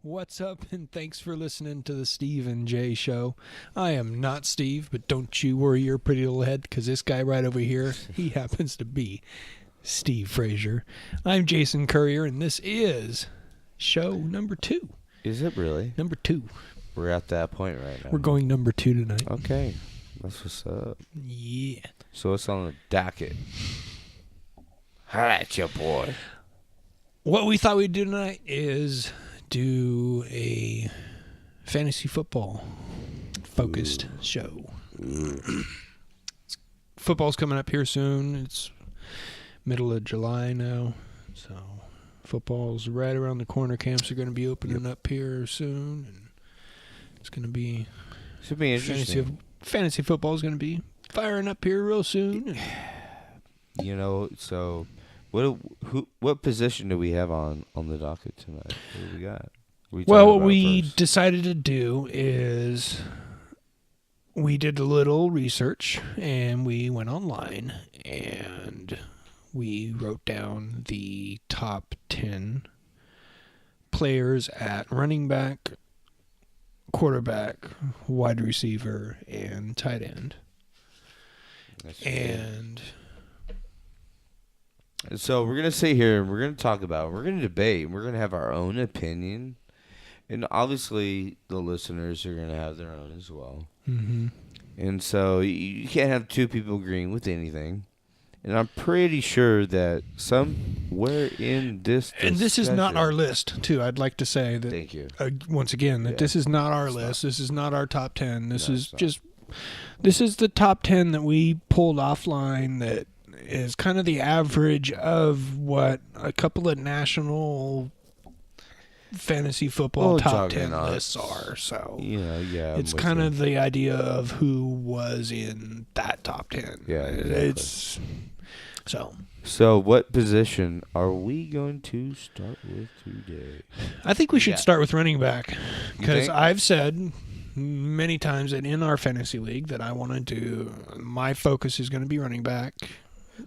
What's up, and thanks for listening to the Steve and Jay Show. I am not Steve, but don't you worry your pretty little head, because this guy right over here, he happens to be Steve Frazier. I'm Jason Courier, and this is show number 2. Is it really? Number 2. We're at that point right now. We're going number 2 tonight. Okay. That's what's up. Yeah. So what's on the docket? All right, your boy. What we thought we'd do tonight is do a fantasy football focused show. Football's coming up here soon. It's middle of July now, so football's right around the corner. Camps are going to be opening up here soon, and it's going to be Should be interesting. Fantasy football is going to be firing up here real soon. You know, so what position do we have on the docket tonight? What do we got? What we decided to do is we did a little research, and we went online, and we wrote down the top 10 players at running back, quarterback, wide receiver, and tight end. And so we're going to sit here and we're going to talk about it. We're going to debate. We're going to have our own opinion. And obviously the listeners are going to have their own as well. Mm-hmm. And so you can't have two people agreeing with anything. And I'm pretty sure that somewhere in this discussion, and this is not our list, too. I'd like to say that. Thank you. Once again, that this is not our list. This is not our top 10. This is the top 10 that we pulled offline that is kind of the average of what a couple of national fantasy football top 10 lists are. So it's kind of the idea of who was in that top 10. Yeah, exactly. So what position are we going to start with today? I think we should start with running back, because I've said many times that in our fantasy league that I want to do, my focus is going to be running back.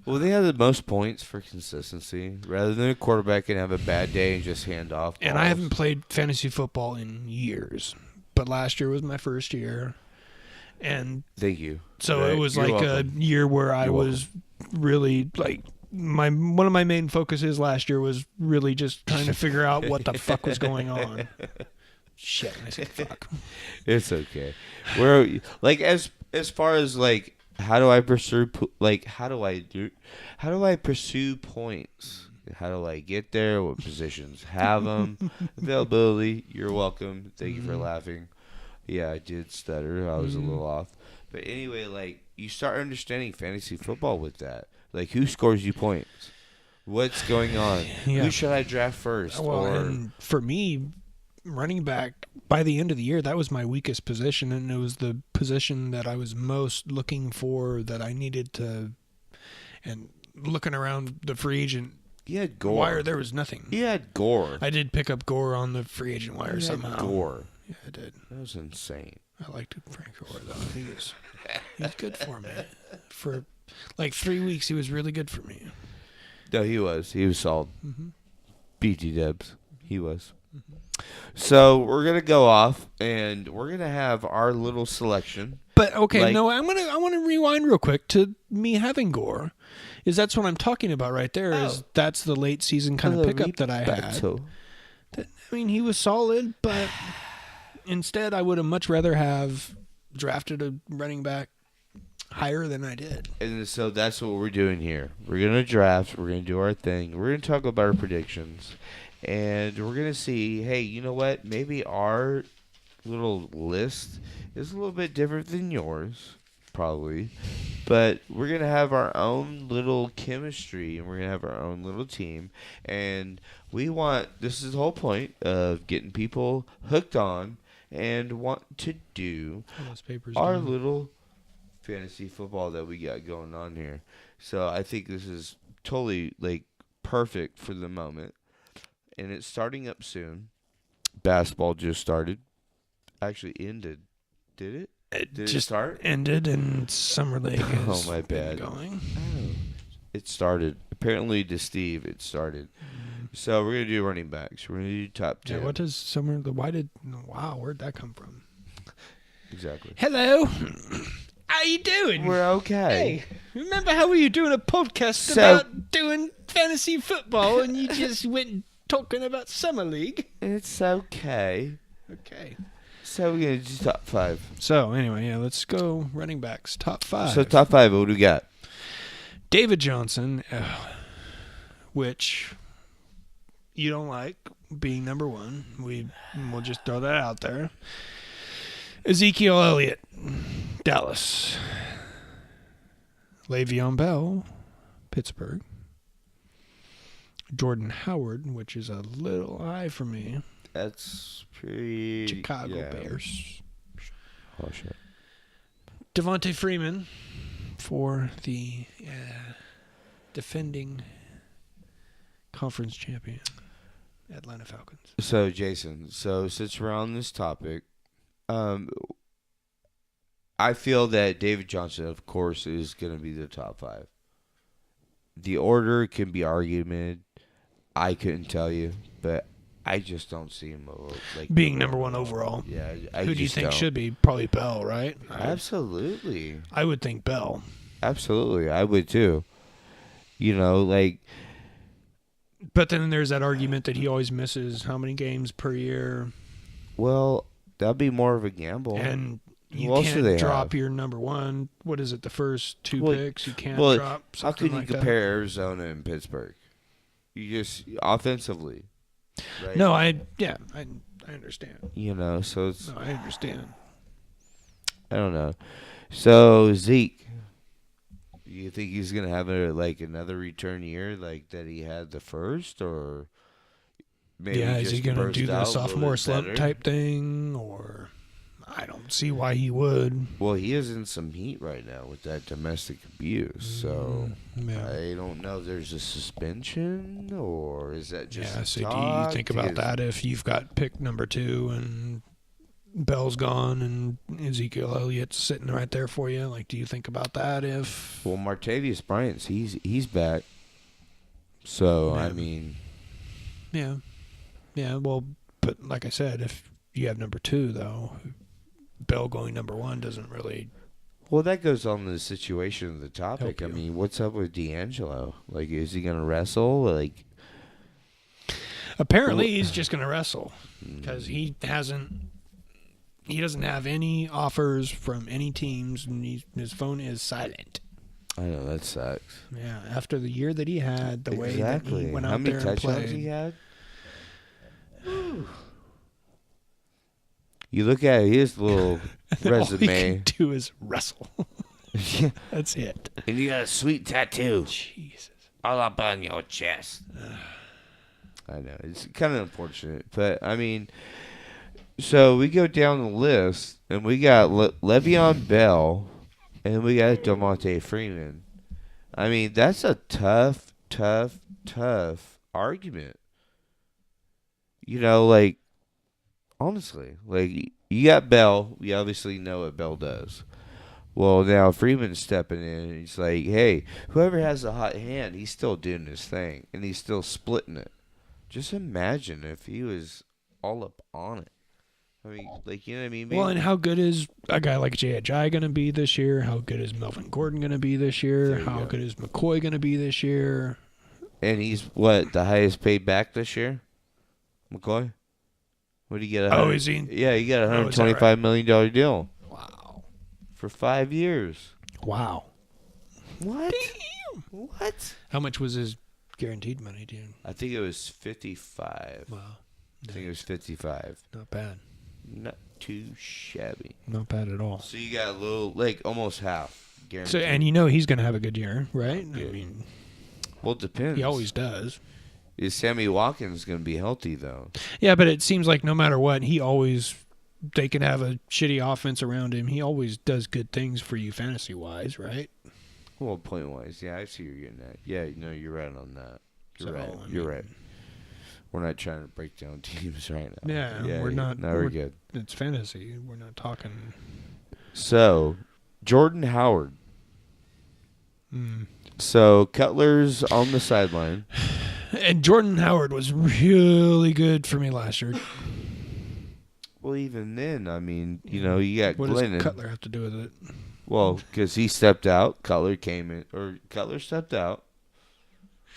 Well, they have the most points for consistency, rather than a quarterback can have a bad day and just hand off balls. And I haven't played fantasy football in years, but last year was my first year. And thank you. So it was like a year where I was really like one of my main focuses last year was really just trying to figure out what the fuck was going on. Shit, I said fuck. It's okay. We're like as far as like how do I pursue points? How do I get there? What positions have them? Availability. You're welcome. Thank you for laughing. Yeah, I did stutter. I was a little off. But anyway, like you start understanding fantasy football with that. Like who scores you points? What's going on? Yeah. Who should I draft first? And for me, running back, by the end of the year, that was my weakest position, and it was the position that I was most looking for, that I needed to. And looking around the free agent wire, there was nothing. You had Gore. I did pick up Gore on the free agent wire somehow. Gore. Yeah, I did. That was insane. I liked Frank Gore, though. He's good for me. For like 3 weeks, he was really good for me. No, he was. He was solid. Mm-hmm. BT Dubs. He was. Mm-hmm. So we're gonna go off, and we're gonna have our little selection. But okay, I want to rewind real quick to me having Gore. That's what I'm talking about right there. That's the late season kind of pickup that I had. He was solid, but instead I would have much rather have drafted a running back higher than I did. And so that's what we're doing here. We're gonna draft. We're gonna do our thing. We're gonna talk about our predictions. And we're going to see, hey, you know what? Maybe our little list is a little bit different than yours, probably. But we're going to have our own little chemistry, and we're going to have our own little team. And this is the whole point of getting people hooked on and want to do our little fantasy football that we got going on here. So I think this is totally, like, perfect for the moment. And it's starting up soon. Basketball just started. Actually ended. Did it? Did it start? Ended, and summer league is my bad. Going. It started. Apparently to Steve, it started. So we're gonna do running backs. We're gonna do top 10. Yeah, where'd that come from? Exactly. Hello. How you doing? We're okay. Hey, remember how we were doing a podcast about doing fantasy football and you just went talking about Summer League? It's okay. Okay. So we're going to do top 5. So, anyway, yeah, let's go running backs. Top 5. So, top 5, what do we got? David Johnson, which you don't like being number 1. We'll just throw that out there. Ezekiel Elliott, Dallas. Le'Veon Bell, Pittsburgh. Jordan Howard, which is a little high for me. That's pretty... Chicago Bears. Oh, shit. Devontae Freeman for the defending conference champion, Atlanta Falcons. So, Jason, since we're on this topic, I feel that David Johnson, of course, is going to be the top 5. The order can be argued. I couldn't tell you, but I just don't see him being number 1 overall. Yeah, who do you think should be? Probably Bell, right? Absolutely. I would think Bell. Absolutely, I would too. But then there's that argument that he always misses how many games per year. Well, that'd be more of a gamble. And you can't drop your number 1. What is it? The first 2 picks you can't drop. How can you compare Arizona and Pittsburgh? You just offensively. Right? No, I understand. So it's. No, I understand. I don't know. So Zeke, you think he's gonna have another return year like that he had the first, or maybe is he gonna do the sophomore slump type thing, or? I don't see why he would. Well, he is in some heat right now with that domestic abuse, so I don't know if there's a suspension or is that just so do you think about that if you've got pick number 2 and Bell's gone and Ezekiel Elliott's sitting right there for you? Like, do you think about that if... Well, Martavius Bryant's, he's back, so, I mean... Yeah, well, but like I said, if you have number 2, though... Bell going number 1 doesn't really... Well, that goes on the situation of the topic. I mean, what's up with D'Angelo? Like, is he going to wrestle? Apparently, he's just going to wrestle because he doesn't have any offers from any teams, and his phone is silent. I know, that sucks. Yeah, after the year that he had, the way that he went out there and played. How many touchdowns he had? Whew. You look at his little resume. All he can do is wrestle. That's it. And you got a sweet tattoo. Jesus. All up on your chest. I know. It's kind of unfortunate. But, I mean, so we go down the list, and we got Le'Veon Bell, and we got Devontae Freeman. I mean, that's a tough argument. Honestly, you got Bell. We obviously know what Bell does. Well, now Freeman's stepping in, and he's like, hey, whoever has a hot hand, he's still doing his thing, and he's still splitting it. Just imagine if he was all up on it. I mean, you know what I mean? Well, and how good is a guy like J.I. going to be this year? How good is Melvin Gordon going to be this year? How good is McCoy going to be this year? And he's, the highest paid back this year? McCoy? What do you get? Is he? Yeah, you got a $125 million deal. Wow. For 5 years. Wow. What? Damn. What? How much was his guaranteed money, dude? I think it was 55. Wow. I think it was 55. Not bad. Not too shabby. Not bad at all. So you got a little, almost half guaranteed. So, and he's going to have a good year, right? Yeah. I mean, well, it depends. He always does. Is Sammy Watkins going to be healthy, though? Yeah, but it seems like no matter what, they can have a shitty offense around him. He always does good things for you fantasy-wise, right? Well, point-wise, yeah, I see you're getting at. Yeah, you're right on that. You're right. We're not trying to break down teams right now. Yeah, we're not. No, we're good. It's fantasy. We're not talking. So, Jordan Howard. So, Cutler's on the sideline. And Jordan Howard was really good for me last year. Well, even then, I mean, you got What Glennon. does Cutler have to do with it? Well, because he stepped out, Cutler stepped out.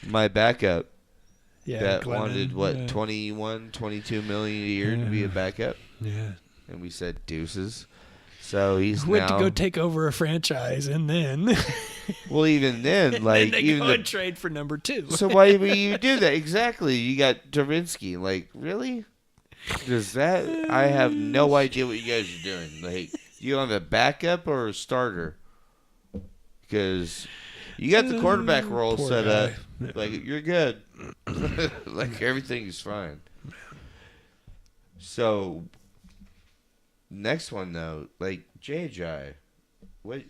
My backup that Glennon, wanted, 21, 22 million a year to be a backup. Yeah. And we said deuces. So he's went now to go take over a franchise, and then well, even then, and like then they even go and trade for number 2. So why would you do that? Exactly. You got Durinsky. Like, really? Does that? I have no idea what you guys are doing. Like, you have a backup or a starter? Because you got the quarterback role Poor set guy. up. Like, you're good. Like, everything is fine. So, next one though, like JJ, what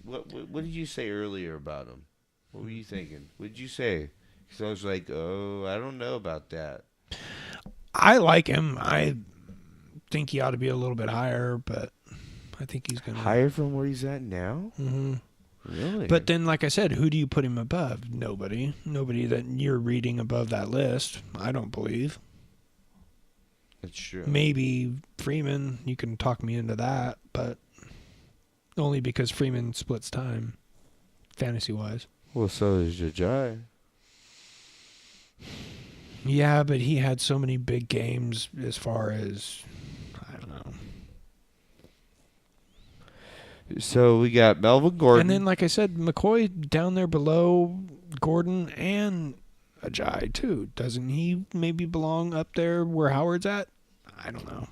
did you say earlier about him? What were you thinking? What did you say? Because I was like, oh, I don't know about that. I like him. I think he ought to be a little bit higher, but I think he's going to Higher from where he's at now? Mm-hmm. Really? But then, like I said, who do you put him above? Nobody. Nobody that you're reading above that list. I don't believe. That's true. Maybe Freeman. You can talk me into that, but only because Freeman splits time, fantasy-wise. Well, so does JJ. Yeah, but he had so many big games as far as, I don't know. So we got Melvin Gordon. And then, like I said, McCoy down there below Gordon and Ajayi, too. Doesn't he maybe belong up there where Howard's at? I don't know.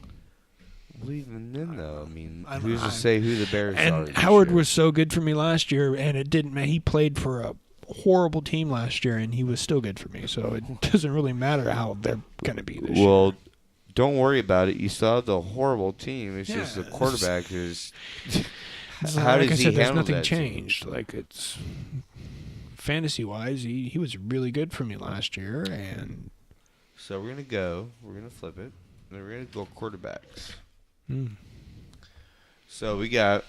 Well, even then, though, I mean, I don't who's know. to say who the Bears are? And this Howard year? was so good for me last year, and it didn't. He played for a horrible team last year, and he was still good for me. So it doesn't really matter how they're going to be this year. Well, don't worry about it. You still have the horrible team. It's just the Yeah. quarterback is. How does like I he said, there's handle nothing that team? changed. Like, it's fantasy-wise, he was really good for me last year, and So we're gonna flip it, and we're gonna go quarterbacks. So we got,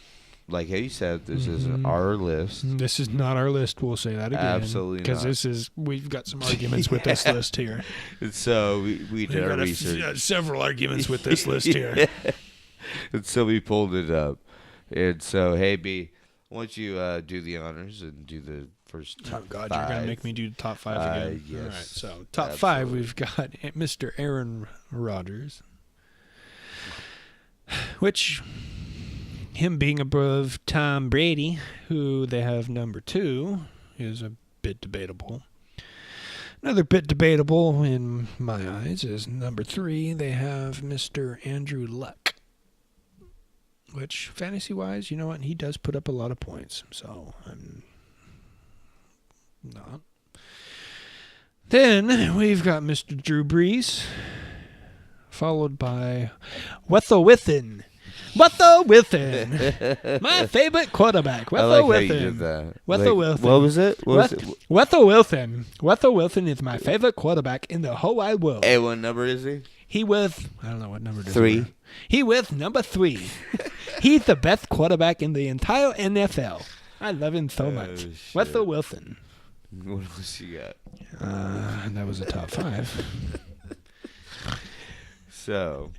like you said, this isn't our list. this is not our list. We'll say that again. Absolutely Because not. we've got some arguments with this list here. And so we We've did our got research. several arguments with this list here. Yeah. And so we pulled it up. And so, hey, B, why don't you do the honors and do the first top Oh, God, five. you're going to make me do the top 5 again. Yes. All right, so top 5, Absolutely. we've got Mr. Aaron Rodgers, which, him being above Tom Brady, who they have number 2, is a bit debatable. Another bit debatable in my eyes is number 3, they have Mr. Andrew Luck. Which, fantasy-wise, you know what? He does put up a lot of points, so I'm not. Then we've got Mr. Drew Brees, followed by Wethel Within. Wethel Within, my favorite quarterback. I Wethel like how you Within. did that. Wethel Like, Wilson. what was it? What was it? Wethel Wilson. Wethel Wilson is my favorite quarterback in the whole wide world. Hey, what number is he? He with, I don't know what number it is. 3. He with number 3. He's the best quarterback in the entire NFL. I love him so much. shit. Wethel Wilson. What else you got? That was a top 5. So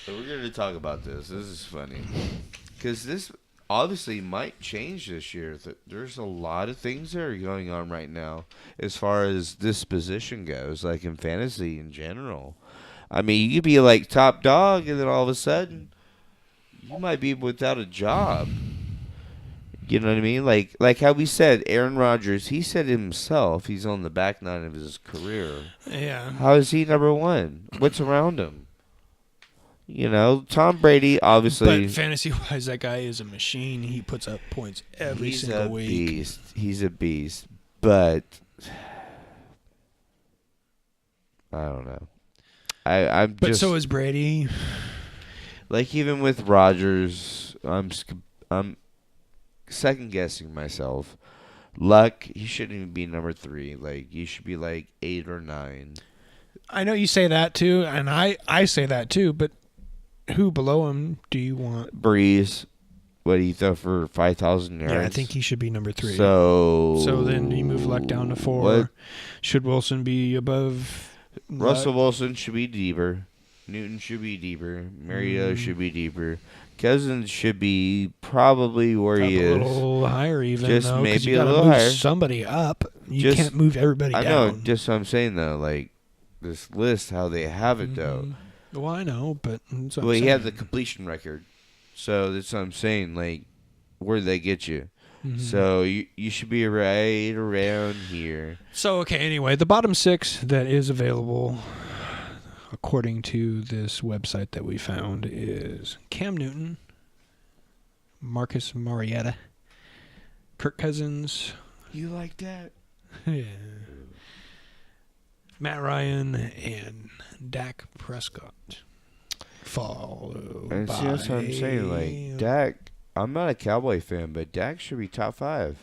we're going to talk about this. This is funny. Because this obviously might change this year. There's a lot of things that are going on right now as far as this position goes, like in fantasy in general. I mean, you could be like top dog, and then all of a sudden, you might be without a job. You know what I mean? Like how we said, Aaron Rodgers, he said himself he's on the back nine of his career. Yeah. How is he number 1? What's around him? You know, Tom Brady, obviously. But fantasy-wise, that guy is a machine. He puts up points every he's single a week. beast. He's a beast. But I don't know. I'm But just so is Brady. like, even with Rodgers, I'm second guessing myself. Luck, he shouldn't even be number 3. Like, he should be like 8 or 9. I know you say that too, and I say that too, but who below him do you want? Breeze. what he throw for 5,000 yards? Yeah, I think he should be number 3. So then you move Luck down to 4. What? Should Wilson be above Russell Luck? Wilson should be deeper. Newton should be deeper. Mariota should be deeper. Cousins should be probably where he is. A little higher even, Just though, 'cause maybe you a gotta little move higher. somebody up. You Just- can't move everybody I down. know, just what I'm saying though, like this list, how they have it though. Well, I know, but that's what I'm Well, he saying. had the completion record, so that's what I'm saying. Like, where they get you? So you should be right around here. So, okay, anyway, the bottom 6 that is available, according to this website that we found, is Cam Newton, Marcus Mariota, Kirk Cousins, You like that? Matt Ryan, and Dak Prescott. Followed And by... see, that's what I'm saying. Like, Dak, I'm not a Cowboy fan, but Dak should be top 5.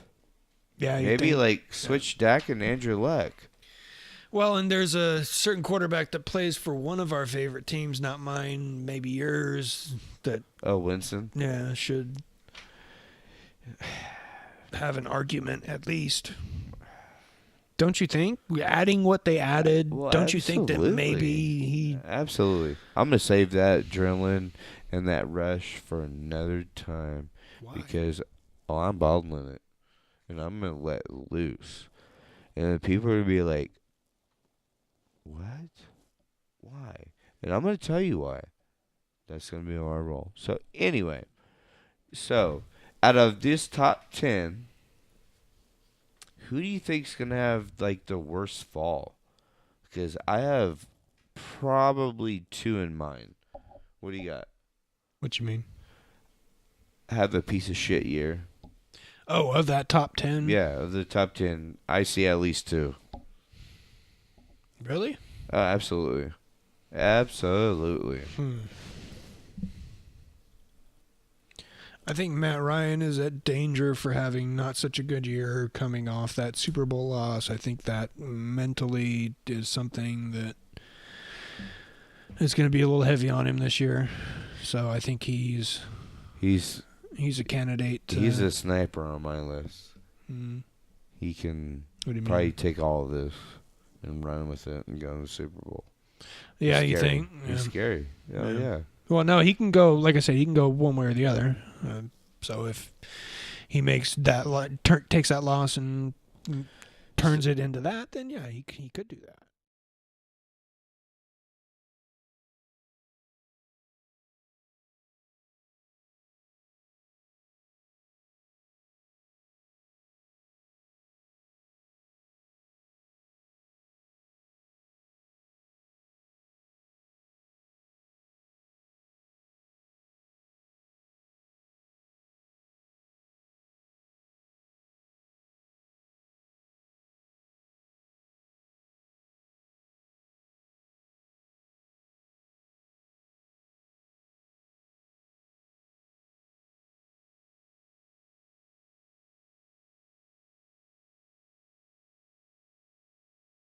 Yeah, you Maybe, think- like, switch Dak and Andrew Luck. Well, and there's a certain quarterback that plays for one of our favorite teams, not mine, maybe yours, that Oh, Winston? should have an argument at least. Don't you think? Adding what they added, Well, don't you think that absolutely. maybe he... Absolutely. I'm going to save that adrenaline and that rush for another time. Why? Because I'm bottling it. And I'm going to let loose. And then people are going to be like, what? Why? And I'm going to tell you why. That's going to be our role. So, anyway. So, out of this top 10, who do you think's going to have, like, the worst fall? Because I have probably 2 in mind. What do you got? What you mean? Have a piece of shit year. Oh, of that top 10? Yeah, of the top 10, I see at least 2. Really? Absolutely. Absolutely. I think Matt Ryan is at danger for having not such a good year coming off that Super Bowl loss. I think that mentally is something that is going to be a little heavy on him this year. So I think he's a candidate. He's a sniper on my list. He can What do you probably mean? take all of this and run with it and go to the Super Bowl. Yeah, He's you scary. think? He's Yeah. scary. Oh, yeah. Well, no, he can go. Like I said, he can go one way or the other. So if he makes that takes that loss and turns it into that, then yeah, he could do that.